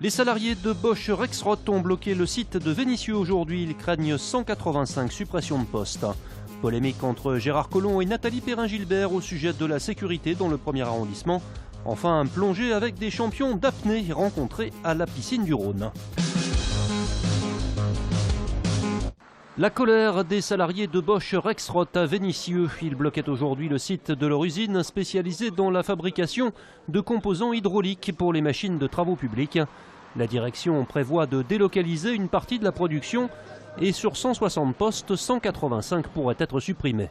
Les salariés de Bosch Rexroth ont bloqué le site de Vénissieux aujourd'hui. Ils craignent 185 suppressions de postes. Polémique entre Gérard Collomb et Nathalie Perrin-Gilbert au sujet de la sécurité dans le 1er arrondissement. Enfin, plongée avec des champions d'apnée rencontrés à la piscine du Rhône. La colère des salariés de Bosch Rexroth à Vénissieux. Ils bloquaient aujourd'hui le site de leur usine spécialisée dans la fabrication de composants hydrauliques pour les machines de travaux publics. La direction prévoit de délocaliser une partie de la production et sur 160 postes, 185 pourraient être supprimés.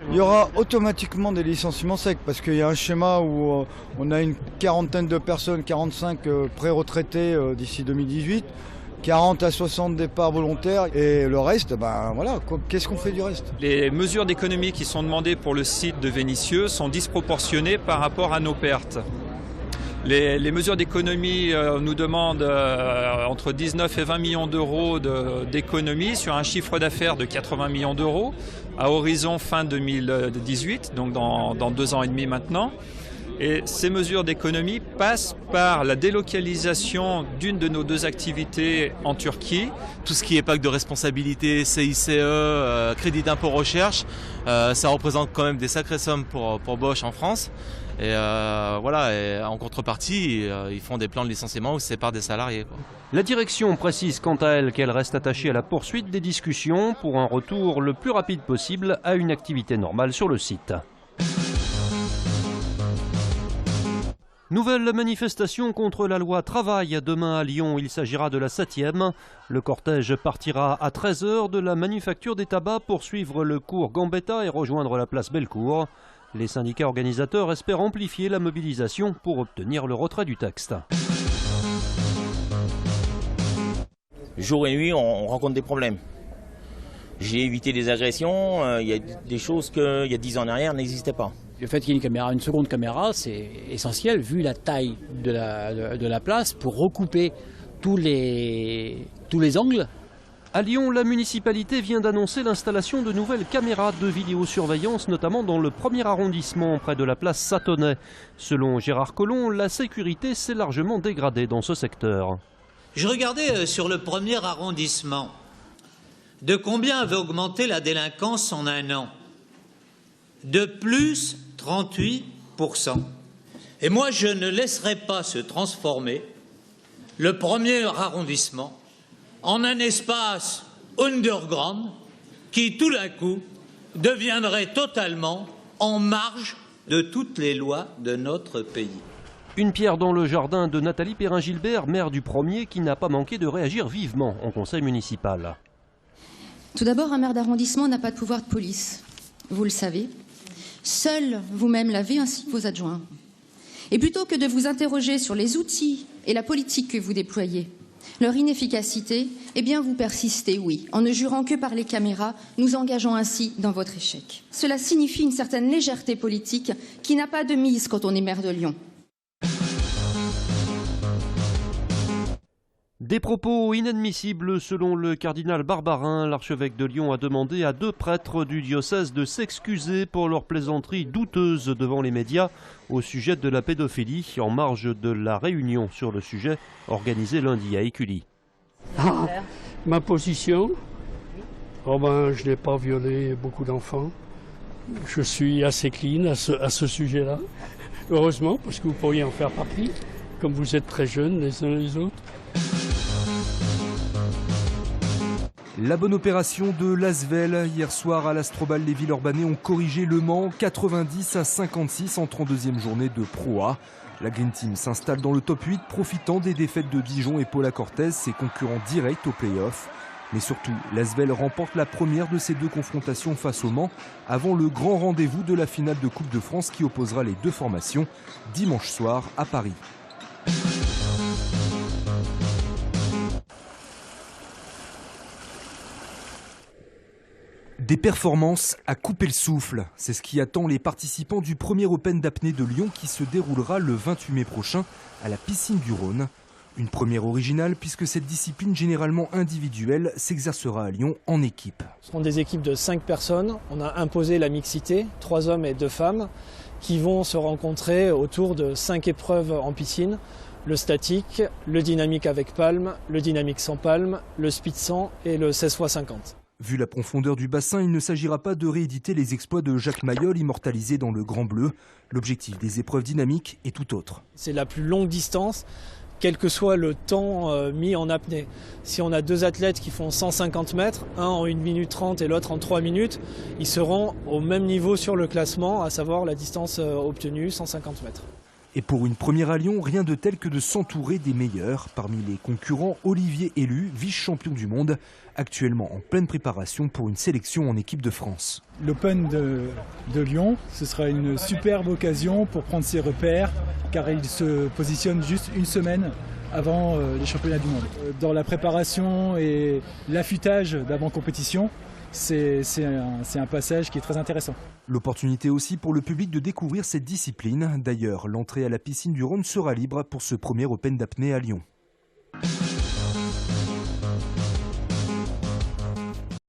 Il y aura automatiquement des licenciements secs parce qu'il y a un schéma où on a une quarantaine de personnes, 45 pré-retraités d'ici 2018. 40 à 60 départs volontaires et le reste, voilà, qu'est-ce qu'on fait du reste? Les mesures d'économie qui sont demandées pour le site de Vénissieux sont disproportionnées par rapport à nos pertes. Les mesures d'économie nous demandent entre 19 et 20 millions d'euros d'économie sur un chiffre d'affaires de 80 millions d'euros à horizon fin 2018, donc dans 2 ans et demi maintenant. Et ces mesures d'économie passent par la délocalisation d'une de nos 2 activités en Turquie. Tout ce qui est pacte de responsabilité, CICE, crédit d'impôt recherche, ça représente quand même des sacrées sommes pour Bosch en France. Et voilà, et en contrepartie, ils font des plans de licenciement où ils séparent des salariés, quoi. La direction précise quant à elle qu'elle reste attachée à la poursuite des discussions pour un retour le plus rapide possible à une activité normale sur le site. Nouvelle manifestation contre la loi travail demain à Lyon. Il s'agira de la 7e. Le cortège partira à 13 h de la manufacture des tabacs pour suivre le cours Gambetta et rejoindre la place Bellecour. Les syndicats organisateurs espèrent amplifier la mobilisation pour obtenir le retrait du texte. Jour et nuit, on rencontre des problèmes. J'ai évité des agressions, il y a des choses qu'il y a 10 ans en arrière n'existaient pas. Le fait qu'il y ait une seconde caméra, c'est essentiel vu la taille de la place pour recouper tous les angles. À Lyon, la municipalité vient d'annoncer l'installation de nouvelles caméras de vidéosurveillance, notamment dans le 1er arrondissement, près de la place Satonnet. Selon Gérard Collomb, la sécurité s'est largement dégradée dans ce secteur. Je regardais sur le 1er arrondissement. De combien avait augmenté la délinquance en 1 an? De plus 38%. Et moi, je ne laisserai pas se transformer le 1er arrondissement en un espace underground qui, tout d'un coup, deviendrait totalement en marge de toutes les lois de notre pays. Une pierre dans le jardin de Nathalie Perrin-Gilbert, maire du 1er, qui n'a pas manqué de réagir vivement en conseil municipal. Tout d'abord, un maire d'arrondissement n'a pas de pouvoir de police. Vous le savez. Seul vous-même l'avez, ainsi que vos adjoints. Et plutôt que de vous interroger sur les outils et la politique que vous déployez, leur inefficacité, eh bien vous persistez, oui, en ne jurant que par les caméras, nous engageons ainsi dans votre échec. Cela signifie une certaine légèreté politique qui n'a pas de mise quand on est maire de Lyon. Des propos inadmissibles selon le cardinal Barbarin. L'archevêque de Lyon a demandé à 2 prêtres du diocèse de s'excuser pour leurs plaisanteries douteuses devant les médias au sujet de la pédophilie en marge de la réunion sur le sujet organisée lundi à Écully. Ma position, je n'ai pas violé beaucoup d'enfants. Je suis assez clean à ce sujet-là. Heureusement, parce que vous pourriez en faire partie, comme vous êtes très jeunes les uns les autres. La bonne opération de l'Asvel. Hier soir à l'Astrobal, les Villeurbanais ont corrigé Le Mans 90 à 56 en 32e journée de Pro A. La Green Team s'installe dans le top 8, profitant des défaites de Dijon et Paula Cortez, ses concurrents directs au play-off. Mais surtout, l'Asvel remporte la première de ces 2 confrontations face au Mans, avant le grand rendez-vous de la finale de Coupe de France qui opposera les 2 formations dimanche soir à Paris. Des performances à couper le souffle, c'est ce qui attend les participants du 1er Open d'apnée de Lyon qui se déroulera le 28 mai prochain à la piscine du Rhône. Une première originale puisque cette discipline généralement individuelle s'exercera à Lyon en équipe. Ce seront des équipes de 5 personnes. On a imposé la mixité, 3 hommes et 2 femmes qui vont se rencontrer autour de 5 épreuves en piscine le statique, le dynamique avec palme, le dynamique sans palme, le speed 100 et le 16x50. Vu la profondeur du bassin, il ne s'agira pas de rééditer les exploits de Jacques Mayol immortalisés dans le Grand Bleu. L'objectif des épreuves dynamiques est tout autre. C'est la plus longue distance, quel que soit le temps mis en apnée. Si on a deux athlètes qui font 150 mètres, un en 1 minute 30 et l'autre en 3 minutes, ils seront au même niveau sur le classement, à savoir la distance obtenue, 150 mètres. Et pour une première à Lyon, rien de tel que de s'entourer des meilleurs. Parmi les concurrents, Olivier Élu, vice-champion du monde, actuellement en pleine préparation pour une sélection en équipe de France. L'Open de Lyon, ce sera une superbe occasion pour prendre ses repères, car il se positionne juste une semaine avant les championnats du monde. Dans la préparation et l'affûtage d'avant-compétition, c'est un passage qui est très intéressant. L'opportunité aussi pour le public de découvrir cette discipline. D'ailleurs, l'entrée à la piscine du Rhône sera libre pour ce premier Open d'apnée à Lyon.